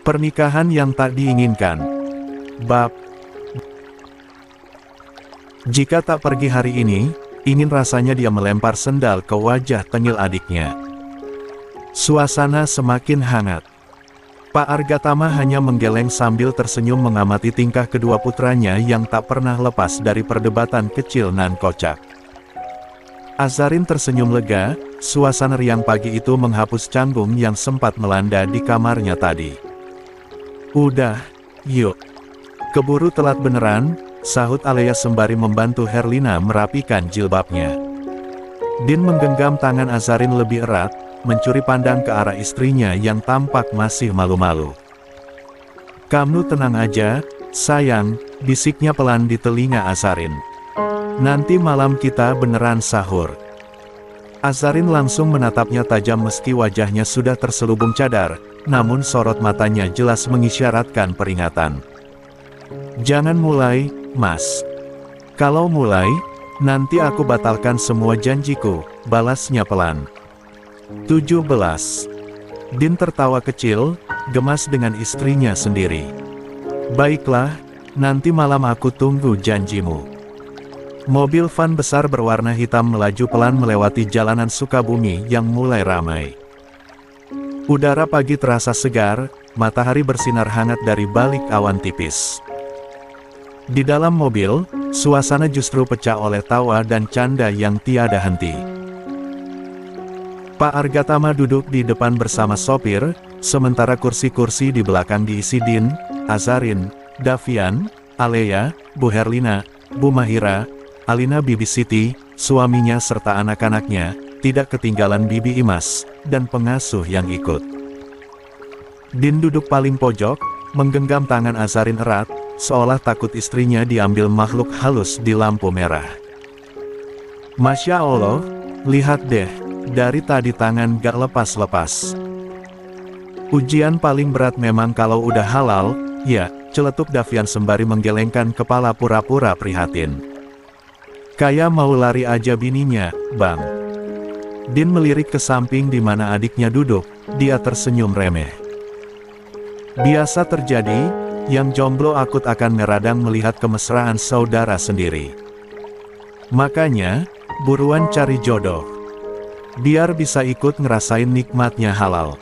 Pernikahan yang tak diinginkan. Bab. Jika tak pergi hari ini, ingin rasanya dia melempar sendal ke wajah tengil adiknya. Suasana semakin hangat. Pak Argatama hanya menggeleng sambil tersenyum mengamati tingkah kedua putranya yang tak pernah lepas dari perdebatan kecil nan kocak. Azarin tersenyum lega, suasana riang pagi itu menghapus canggung yang sempat melanda di kamarnya tadi. Udah, yuk. Keburu telat beneran, sahut Alea sembari membantu Herlina merapikan jilbabnya. Din menggenggam tangan Azarin lebih erat, mencuri pandang ke arah istrinya yang tampak masih malu-malu. "Kamu tenang aja, sayang," bisiknya pelan di telinga Azarin. "Nanti malam kita beneran sahur." Azarin langsung menatapnya tajam meski wajahnya sudah terselubung cadar, namun sorot matanya jelas mengisyaratkan peringatan. "Jangan mulai, Mas. Kalau mulai, nanti aku batalkan semua janjiku," balasnya pelan. 17. Din tertawa kecil, gemas dengan istrinya sendiri. "Baiklah, nanti malam aku tunggu janjimu." Mobil van besar berwarna hitam melaju pelan melewati jalanan Sukabumi yang mulai ramai. Udara pagi terasa segar, matahari bersinar hangat dari balik awan tipis. Di dalam mobil, suasana justru pecah oleh tawa dan canda yang tiada henti. Pak Argatama duduk di depan bersama sopir, sementara kursi-kursi di belakang diisi Din, Azarin, Davian, Alea, Bu Herlina, Bu Mahira, Alina Bibi Siti, suaminya serta anak-anaknya, tidak ketinggalan Bibi Imas, dan pengasuh yang ikut. Din duduk paling pojok, menggenggam tangan Azarin erat, seolah takut istrinya diambil makhluk halus di lampu merah. "Masya Allah, lihat deh, dari tadi tangan gak lepas-lepas. Ujian paling berat memang kalau udah halal, ya," celetuk Davian sembari menggelengkan kepala pura-pura prihatin. "Kayak mau lari aja bininya, Bang." Din melirik ke samping di mana adiknya duduk, dia tersenyum remeh. "Biasa terjadi, yang jomblo akut akan meradang melihat kemesraan saudara sendiri. Makanya, buruan cari jodoh. Biar bisa ikut ngerasain nikmatnya halal."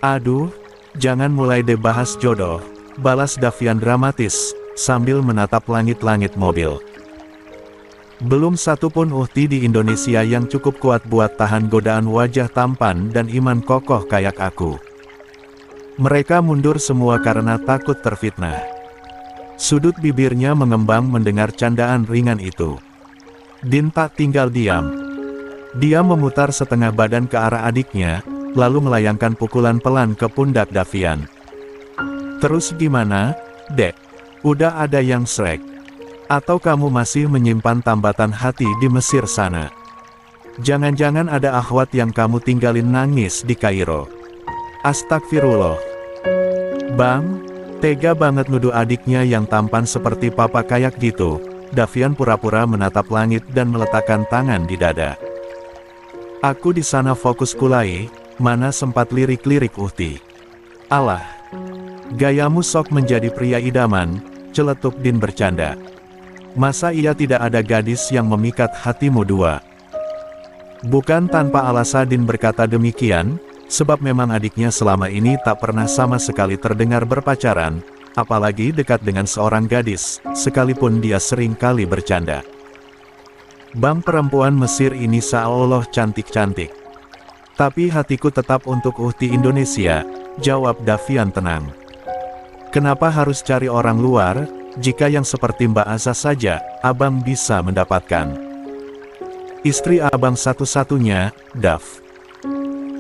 "Aduh, jangan mulai deh bahas jodoh," balas Davian dramatis, sambil menatap langit-langit mobil. "Belum satu pun uhti di Indonesia yang cukup kuat buat tahan godaan wajah tampan dan iman kokoh kayak aku. Mereka mundur semua karena takut terfitnah." Sudut bibirnya mengembang mendengar candaan ringan itu. Din tak tinggal diam. Dia memutar setengah badan ke arah adiknya, lalu melayangkan pukulan pelan ke pundak Davian. "Terus gimana, Dek? Udah ada yang srek? Atau kamu masih menyimpan tambatan hati di Mesir sana? Jangan-jangan ada akhwat yang kamu tinggalin nangis di Kairo?" "Astagfirullah. Bang, tega banget nuduh adiknya yang tampan seperti papa kayak gitu." Davian pura-pura menatap langit dan meletakkan tangan di dada. "Aku di sana fokus kulai, mana sempat lirik-lirik uhti." "Alah, gayamu sok menjadi pria idaman," celetuk Din bercanda. "Masa iya tidak ada gadis yang memikat hatimu dua?" Bukan tanpa alasan Din berkata demikian, sebab memang adiknya selama ini tak pernah sama sekali terdengar berpacaran, apalagi dekat dengan seorang gadis, sekalipun dia sering kali bercanda. "Bang, perempuan Mesir ini seolah cantik-cantik. Tapi hatiku tetap untuk uhti Indonesia," jawab Davian tenang. "Kenapa harus cari orang luar, jika yang seperti Mbak Azza saja, abang bisa mendapatkan? Istri abang satu-satunya, Dav.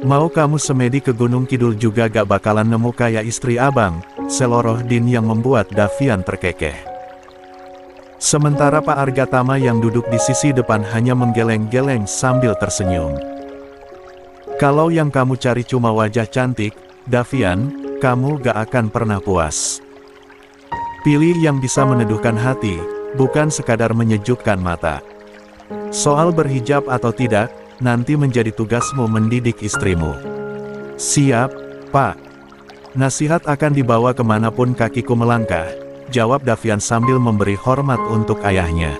Mau kamu semedi ke Gunung Kidul juga gak bakalan nemu kayak istri abang," seloroh Din yang membuat Davian terkekeh. Sementara Pak Argatama yang duduk di sisi depan hanya menggeleng-geleng sambil tersenyum. "Kalau yang kamu cari cuma wajah cantik, Davian, kamu gak akan pernah puas. Pilih yang bisa meneduhkan hati, bukan sekadar menyejukkan mata. Soal berhijab atau tidak, nanti menjadi tugasmu mendidik istrimu. Siap, Pak. Nasihat akan dibawa kemanapun kakiku melangkah, jawab Davian sambil memberi hormat untuk ayahnya.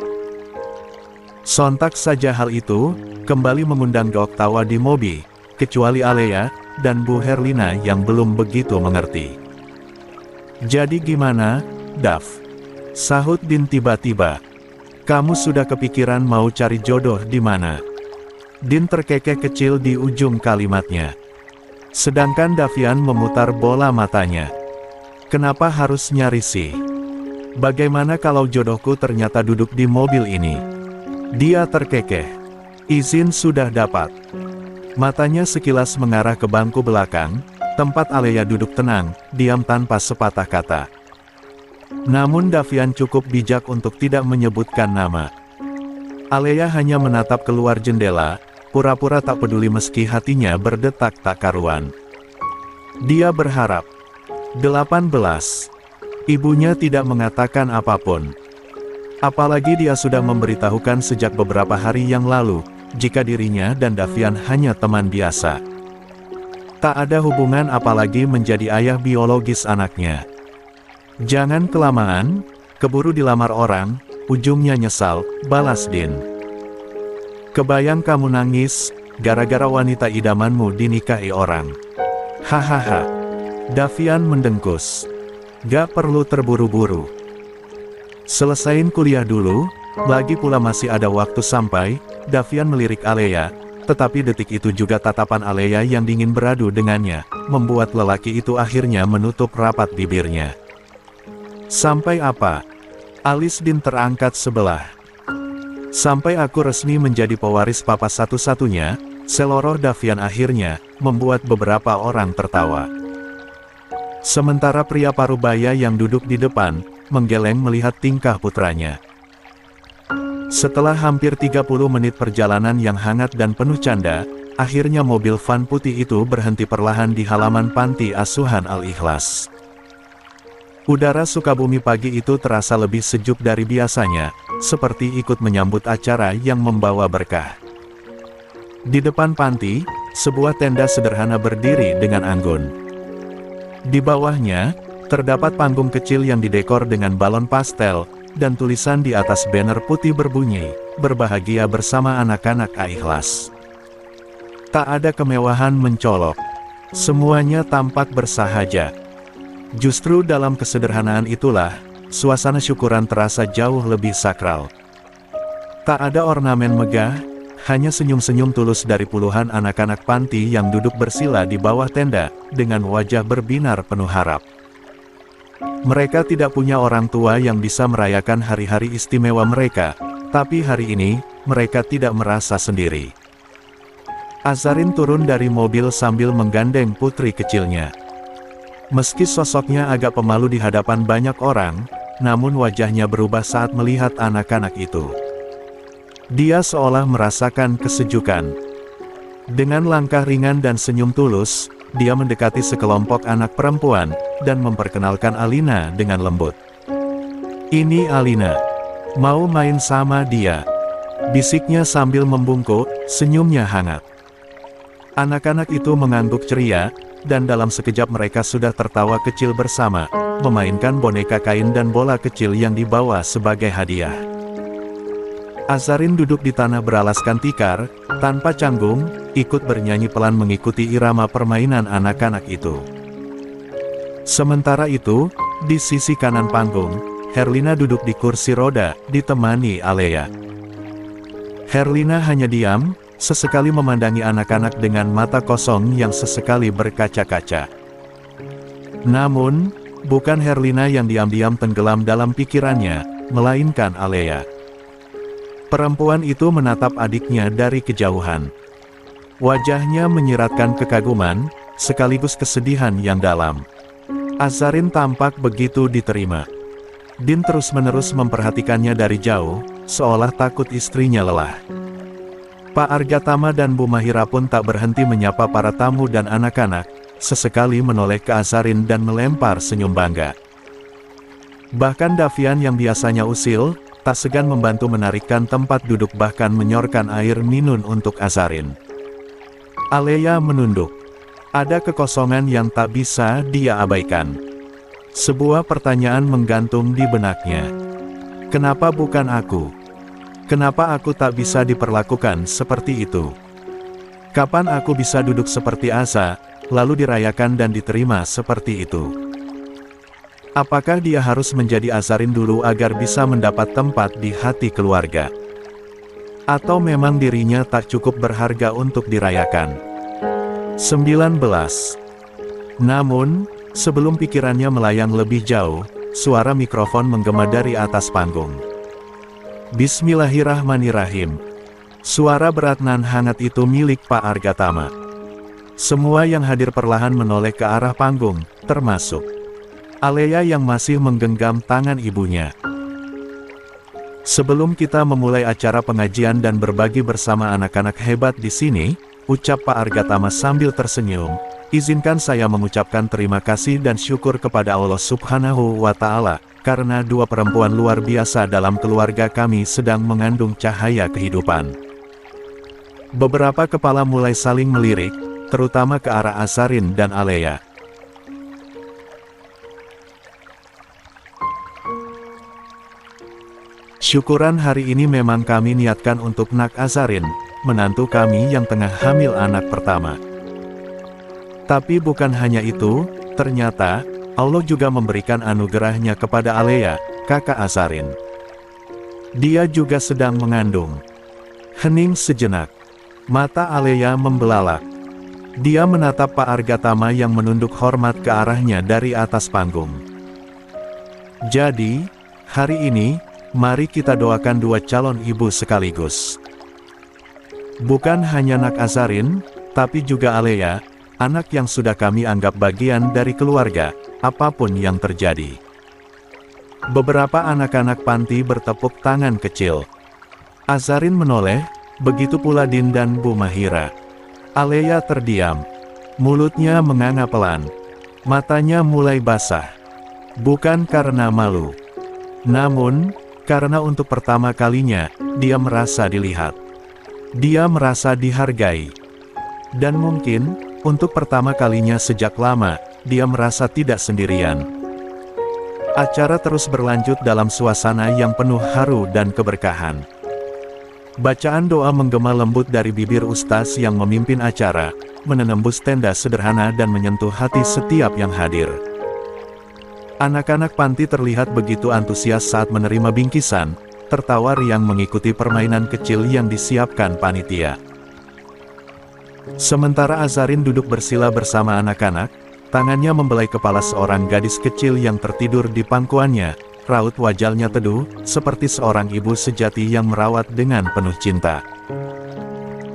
Sontak saja hal itu, kembali mengundang gawak tawa di mobil, kecuali Alea, dan Bu Herlina yang belum begitu mengerti. Jadi gimana, Dav? Sahut Din tiba-tiba. Kamu sudah kepikiran mau cari jodoh di mana? Din terkekeh kecil di ujung kalimatnya. Sedangkan Davian memutar bola matanya. Kenapa harus nyari sih? Bagaimana kalau jodohku ternyata duduk di mobil ini? Dia terkekeh. Izin sudah dapat. Matanya sekilas mengarah ke bangku belakang, tempat Alea duduk tenang, diam tanpa sepatah kata. Namun Davian cukup bijak untuk tidak menyebutkan nama. Alea hanya menatap keluar jendela, pura-pura tak peduli meski hatinya berdetak tak karuan. Dia berharap. 18. Ibunya tidak mengatakan apapun. Apalagi dia sudah memberitahukan sejak beberapa hari yang lalu, jika dirinya dan Davian hanya teman biasa. Tak ada hubungan apalagi menjadi ayah biologis anaknya. Jangan kelamaan, keburu dilamar orang, ujungnya nyesal, balas Din. Kebayang kamu nangis, gara-gara wanita idamanmu dinikahi orang. Hahaha. Davian mendengkus. Gak perlu terburu-buru. Selesain kuliah dulu, lagi pula masih ada waktu sampai. Davian melirik Alea, tetapi detik itu juga tatapan Alea yang dingin beradu dengannya, membuat lelaki itu akhirnya menutup rapat bibirnya. Sampai apa? Alis Din terangkat sebelah. Sampai aku resmi menjadi pewaris papa satu-satunya, seloroh Davian akhirnya, membuat beberapa orang tertawa. Sementara pria parubaya yang duduk di depan, menggeleng melihat tingkah putranya. Setelah hampir 30 menit perjalanan yang hangat dan penuh canda, akhirnya mobil van putih itu berhenti perlahan di halaman panti asuhan Al-Ikhlas. Udara Sukabumi pagi itu terasa lebih sejuk dari biasanya, seperti ikut menyambut acara yang membawa berkah. Di depan panti, sebuah tenda sederhana berdiri dengan anggun. Di bawahnya, terdapat panggung kecil yang didekor dengan balon pastel, dan tulisan di atas banner putih berbunyi, "Berbahagia bersama anak-anak Al-Ikhlas." Tak ada kemewahan mencolok. Semuanya tampak bersahaja. Justru dalam kesederhanaan itulah, suasana syukuran terasa jauh lebih sakral. Tak ada ornamen megah, hanya senyum-senyum tulus dari puluhan anak-anak panti yang duduk bersila di bawah tenda, dengan wajah berbinar penuh harap. Mereka tidak punya orang tua yang bisa merayakan hari-hari istimewa mereka, tapi hari ini, mereka tidak merasa sendiri. Azarin turun dari mobil sambil menggandeng putri kecilnya. Meski sosoknya agak pemalu di hadapan banyak orang, namun wajahnya berubah saat melihat anak-anak itu. Dia seolah merasakan kesejukan. Dengan langkah ringan dan senyum tulus, dia mendekati sekelompok anak perempuan, dan memperkenalkan Alina dengan lembut. "Ini Alina. Mau main sama dia?" bisiknya sambil membungkuk, senyumnya hangat. Anak-anak itu mengangguk ceria, dan dalam sekejap mereka sudah tertawa kecil bersama, memainkan boneka kain dan bola kecil yang dibawa sebagai hadiah. Azarin duduk di tanah beralaskan tikar, tanpa canggung, ikut bernyanyi pelan mengikuti irama permainan anak-anak itu. Sementara itu, di sisi kanan panggung, Herlina duduk di kursi roda, ditemani Alea. Herlina hanya diam, sesekali memandangi anak-anak dengan mata kosong yang sesekali berkaca-kaca. Namun, bukan Herlina yang diam-diam tenggelam dalam pikirannya, melainkan Alea. Perempuan itu menatap adiknya dari kejauhan. Wajahnya menyiratkan kekaguman, sekaligus kesedihan yang dalam. Azarin tampak begitu diterima. Din terus-menerus memperhatikannya dari jauh, seolah takut istrinya lelah. Pak Argatama dan Bu Mahira pun tak berhenti menyapa para tamu dan anak-anak, sesekali menoleh ke Azarin dan melempar senyum bangga. Bahkan Davian yang biasanya usil, tak segan membantu menarikkan tempat duduk bahkan menyorkan air minum untuk Azarin. Alea menunduk. Ada kekosongan yang tak bisa dia abaikan. Sebuah pertanyaan menggantung di benaknya. Kenapa bukan aku? Kenapa aku tak bisa diperlakukan seperti itu? Kapan aku bisa duduk seperti Asa, lalu dirayakan dan diterima seperti itu? Apakah dia harus menjadi Azarin dulu agar bisa mendapat tempat di hati keluarga? Atau memang dirinya tak cukup berharga untuk dirayakan? 19. Namun, sebelum pikirannya melayang lebih jauh, suara mikrofon menggema dari atas panggung. Bismillahirrahmanirrahim. Suara berat nan hangat itu milik Pak Argatama. Semua yang hadir perlahan menoleh ke arah panggung, termasuk Alea yang masih menggenggam tangan ibunya. Sebelum kita memulai acara pengajian dan berbagi bersama anak-anak hebat di sini, ucap Pak Argatama sambil tersenyum, izinkan saya mengucapkan terima kasih dan syukur kepada Allah Subhanahu wa Ta'ala, karena dua perempuan luar biasa dalam keluarga kami sedang mengandung cahaya kehidupan. Beberapa kepala mulai saling melirik, terutama ke arah Azarin dan Alea. Syukuran hari ini memang kami niatkan untuk Nak Azarin, menantu kami yang tengah hamil anak pertama. Tapi bukan hanya itu, ternyata Allah juga memberikan anugerahnya kepada Alea, kakak Azarin. Dia juga sedang mengandung. Hening sejenak. Mata Alea membelalak. Dia menatap Pak Argatama yang menunduk hormat ke arahnya dari atas panggung. Jadi, hari ini, mari kita doakan dua calon ibu sekaligus. Bukan hanya Nak Azarin, tapi juga Alea, anak yang sudah kami anggap bagian dari keluarga, apapun yang terjadi. Beberapa anak-anak panti bertepuk tangan kecil. Azarin menoleh, begitu pula Din dan Bu Mahira. Alea terdiam. Mulutnya menganga pelan. Matanya mulai basah. Bukan karena malu. Namun, karena untuk pertama kalinya, dia merasa dilihat. Dia merasa dihargai. Dan mungkin, untuk pertama kalinya sejak lama, dia merasa tidak sendirian. Acara terus berlanjut dalam suasana yang penuh haru dan keberkahan. Bacaan doa menggema lembut dari bibir ustaz yang memimpin acara, menembus tenda sederhana dan menyentuh hati setiap yang hadir. Anak-anak panti terlihat begitu antusias saat menerima bingkisan, tertawa riang mengikuti permainan kecil yang disiapkan panitia. Sementara Azarin duduk bersila bersama anak-anak, tangannya membelai kepala seorang gadis kecil yang tertidur di pangkuannya, raut wajahnya teduh, seperti seorang ibu sejati yang merawat dengan penuh cinta.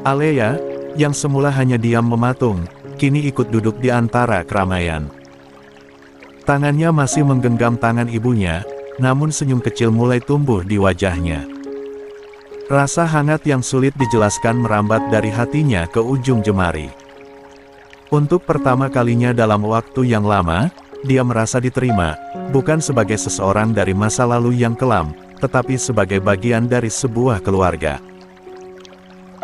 Alea, yang semula hanya diam mematung, kini ikut duduk di antara keramaian. Tangannya masih menggenggam tangan ibunya, namun senyum kecil mulai tumbuh di wajahnya. Rasa hangat yang sulit dijelaskan merambat dari hatinya ke ujung jemari. Untuk pertama kalinya dalam waktu yang lama, dia merasa diterima, bukan sebagai seseorang dari masa lalu yang kelam, tetapi sebagai bagian dari sebuah keluarga.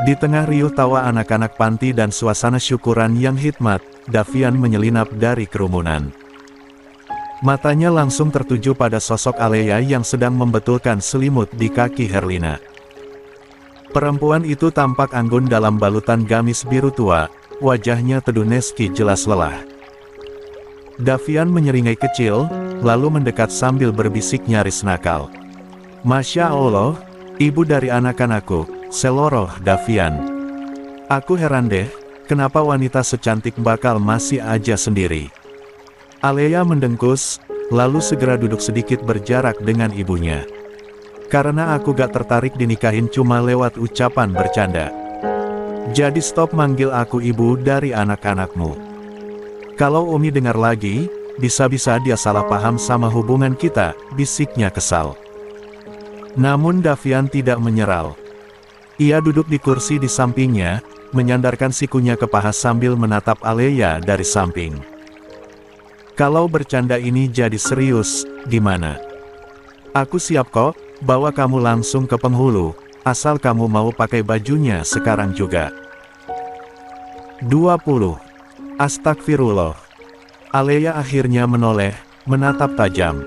Di tengah riuh tawa anak-anak panti dan suasana syukuran yang hikmat, Davian menyelinap dari kerumunan. Matanya langsung tertuju pada sosok Alea yang sedang membetulkan selimut di kaki Herlina. Perempuan itu tampak anggun dalam balutan gamis biru tua, wajahnya teduh Neski jelas lelah. Davian menyeringai kecil, lalu mendekat sambil berbisik nyaris nakal. Masya Allah, ibu dari anak-anakku, seloroh Davian. Aku heran deh, kenapa wanita secantik bakal masih aja sendiri. Alea mendengkus, lalu segera duduk sedikit berjarak dengan ibunya. Karena aku gak tertarik dinikahin cuma lewat ucapan bercanda. Jadi stop manggil aku ibu dari anak-anakmu. Kalau Umi dengar lagi, bisa-bisa dia salah paham sama hubungan kita, bisiknya kesal. Namun Davian tidak menyeral. Ia duduk di kursi di sampingnya, menyandarkan sikunya ke paha sambil menatap Alea dari samping. Kalau bercanda ini jadi serius, gimana? Aku siap kok, bawa kamu langsung ke penghulu, asal kamu mau pakai bajunya sekarang juga. 20. Astagfirullah. Alea akhirnya menoleh, menatap tajam.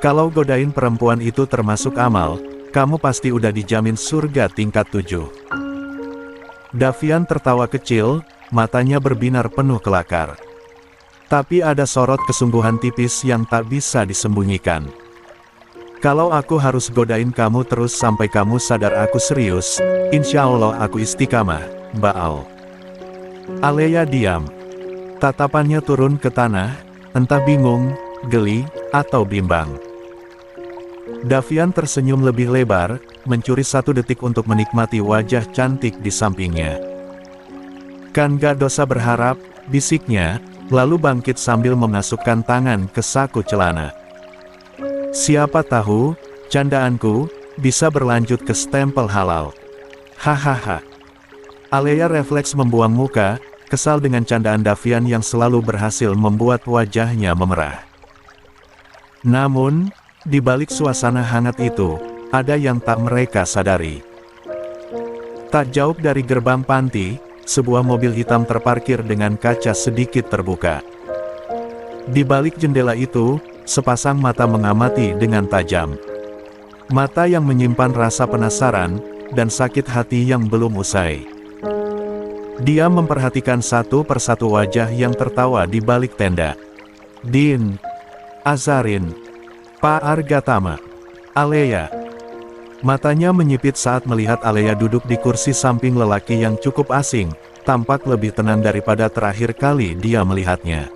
Kalau godain perempuan itu termasuk amal, kamu pasti udah dijamin surga tingkat 7. Davian tertawa kecil, matanya berbinar penuh kelakar. Tapi ada sorot kesungguhan tipis yang tak bisa disembunyikan. Kalau aku harus godain kamu terus sampai kamu sadar aku serius, insya Allah aku istiqamah, Baal. Alea diam. Tatapannya turun ke tanah, entah bingung, geli, atau bimbang. Davian tersenyum lebih lebar, mencuri 1 detik untuk menikmati wajah cantik di sampingnya. Kan gak dosa berharap, bisiknya, lalu bangkit sambil memasukkan tangan ke saku celana. Siapa tahu, candaanku, bisa berlanjut ke stempel halal. Hahaha. Alea refleks membuang muka, kesal dengan candaan Davian yang selalu berhasil membuat wajahnya memerah. Namun, di balik suasana hangat itu, ada yang tak mereka sadari. Tak jauh dari gerbang panti, sebuah mobil hitam terparkir dengan kaca sedikit terbuka. Di balik jendela itu, sepasang mata mengamati dengan tajam. Mata yang menyimpan rasa penasaran, dan sakit hati yang belum usai. Dia memperhatikan satu persatu wajah yang tertawa di balik tenda. Din, Azarin, Pak Argatama, Alea. Matanya menyipit saat melihat Alea duduk di kursi samping lelaki yang cukup asing, tampak lebih tenang daripada terakhir kali dia melihatnya.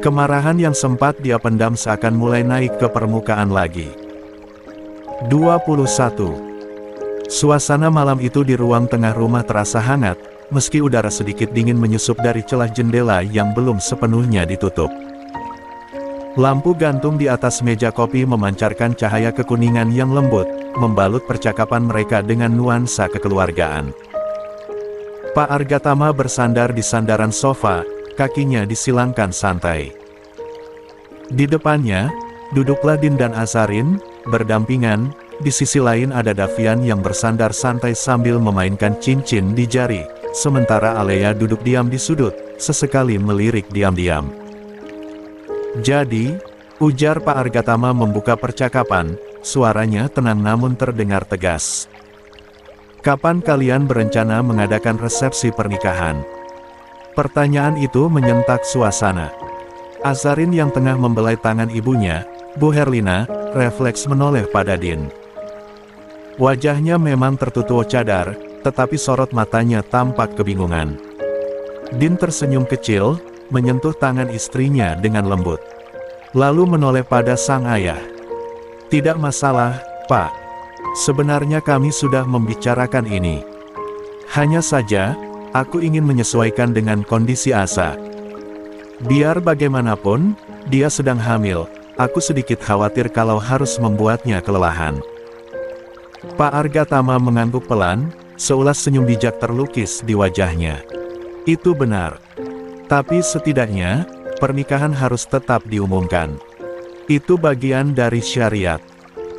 Kemarahan yang sempat dia pendam seakan mulai naik ke permukaan lagi. 21. Suasana malam itu di ruang tengah rumah terasa hangat, meski udara sedikit dingin menyusup dari celah jendela yang belum sepenuhnya ditutup. Lampu gantung di atas meja kopi memancarkan cahaya kekuningan yang lembut, membalut percakapan mereka dengan nuansa kekeluargaan. Pak Argatama bersandar di sandaran sofa, kakinya disilangkan santai. Di depannya, duduklah Din dan Azarin, berdampingan, di sisi lain ada Davian yang bersandar santai sambil memainkan cincin di jari, sementara Alea duduk diam di sudut, sesekali melirik diam-diam. Jadi, ujar Pak Argatama membuka percakapan, suaranya tenang namun terdengar tegas. Kapan kalian berencana mengadakan resepsi pernikahan? Pertanyaan itu menyentak suasana. Azarin yang tengah membelai tangan ibunya, Bu Herlina, refleks menoleh pada Din. Wajahnya memang tertutup cadar, tetapi sorot matanya tampak kebingungan. Din tersenyum kecil, menyentuh tangan istrinya dengan lembut. Lalu menoleh pada sang ayah. Tidak masalah, Pak. Sebenarnya kami sudah membicarakan ini. Hanya saja, aku ingin menyesuaikan dengan kondisi Asa. Biar bagaimanapun, dia sedang hamil, aku sedikit khawatir kalau harus membuatnya kelelahan. Pak Argatama mengangguk pelan, seulas senyum bijak terlukis di wajahnya. Itu benar. Tapi setidaknya, pernikahan harus tetap diumumkan. Itu bagian dari syariat.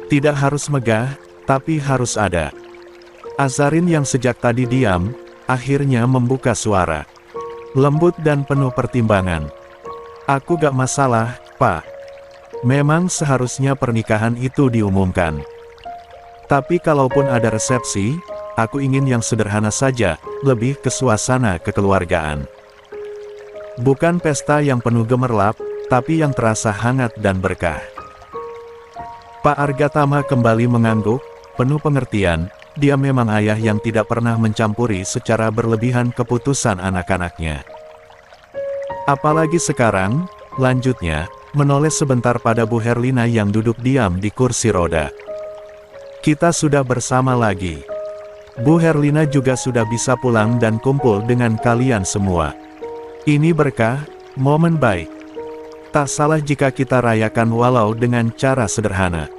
Tidak harus megah, tapi harus ada. Azarin yang sejak tadi diam, akhirnya membuka suara. Lembut dan penuh pertimbangan. Aku gak masalah, Pak. Memang seharusnya pernikahan itu diumumkan. Tapi kalaupun ada resepsi, aku ingin yang sederhana saja, lebih ke suasana kekeluargaan. Bukan pesta yang penuh gemerlap, tapi yang terasa hangat dan berkah. Pak Argatama kembali mengangguk, penuh pengertian, dia memang ayah yang tidak pernah mencampuri secara berlebihan keputusan anak-anaknya. Apalagi sekarang, lanjutnya, menoleh sebentar pada Bu Herlina yang duduk diam di kursi roda. Kita sudah bersama lagi. Bu Herlina juga sudah bisa pulang dan kumpul dengan kalian semua. Ini berkah, momen baik. Tak salah jika kita rayakan walau dengan cara sederhana.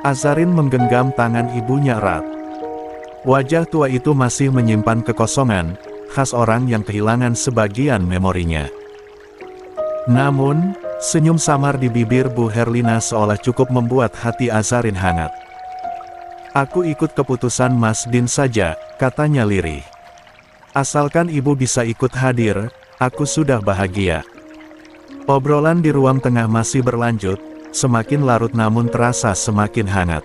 Azarin menggenggam tangan ibunya erat. Wajah tua itu masih menyimpan kekosongan, khas orang yang kehilangan sebagian memorinya. Namun, Senyum samar di bibir Bu Herlina seolah cukup membuat hati Azarin hangat. "Aku ikut keputusan Mas Din saja," katanya lirih. "Asalkan ibu bisa ikut hadir, aku sudah bahagia." Obrolan di ruang tengah masih berlanjut, semakin larut namun terasa semakin hangat.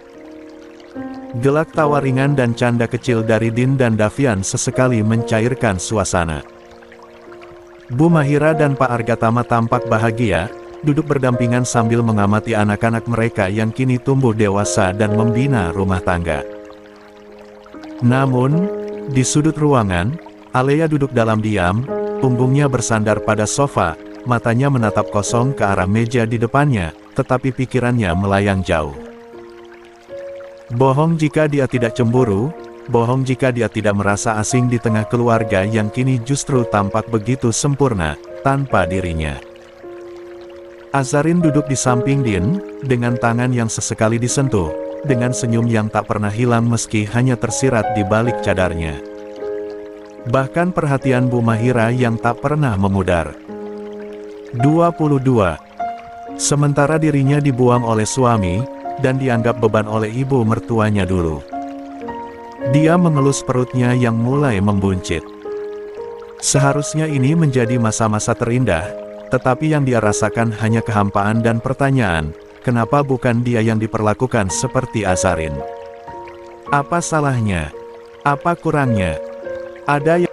Gelak tawa ringan dan canda kecil dari Din dan Davian sesekali mencairkan suasana. Bu Mahira dan Pak Argatama tampak bahagia, duduk berdampingan sambil mengamati anak-anak mereka yang kini tumbuh dewasa dan membina rumah tangga. Namun, di sudut ruangan, Alea duduk dalam diam, punggungnya bersandar pada sofa, matanya menatap kosong ke arah meja di depannya, tetapi pikirannya melayang jauh. Bohong jika dia tidak cemburu, bohong jika dia tidak merasa asing di tengah keluarga yang kini justru tampak begitu sempurna, tanpa dirinya. Azarin duduk di samping Din, dengan tangan yang sesekali disentuh, dengan senyum yang tak pernah hilang meski hanya tersirat di balik cadarnya. Bahkan perhatian Bu Mahira yang tak pernah memudar. 22. Sementara dirinya dibuang oleh suami, dan dianggap beban oleh ibu mertuanya dulu. Dia mengelus perutnya yang mulai membuncit. Seharusnya ini menjadi masa-masa terindah, tetapi yang dia rasakan hanya kehampaan dan pertanyaan, kenapa bukan dia yang diperlakukan seperti Azarin? Apa salahnya? Apa kurangnya? Ada yang...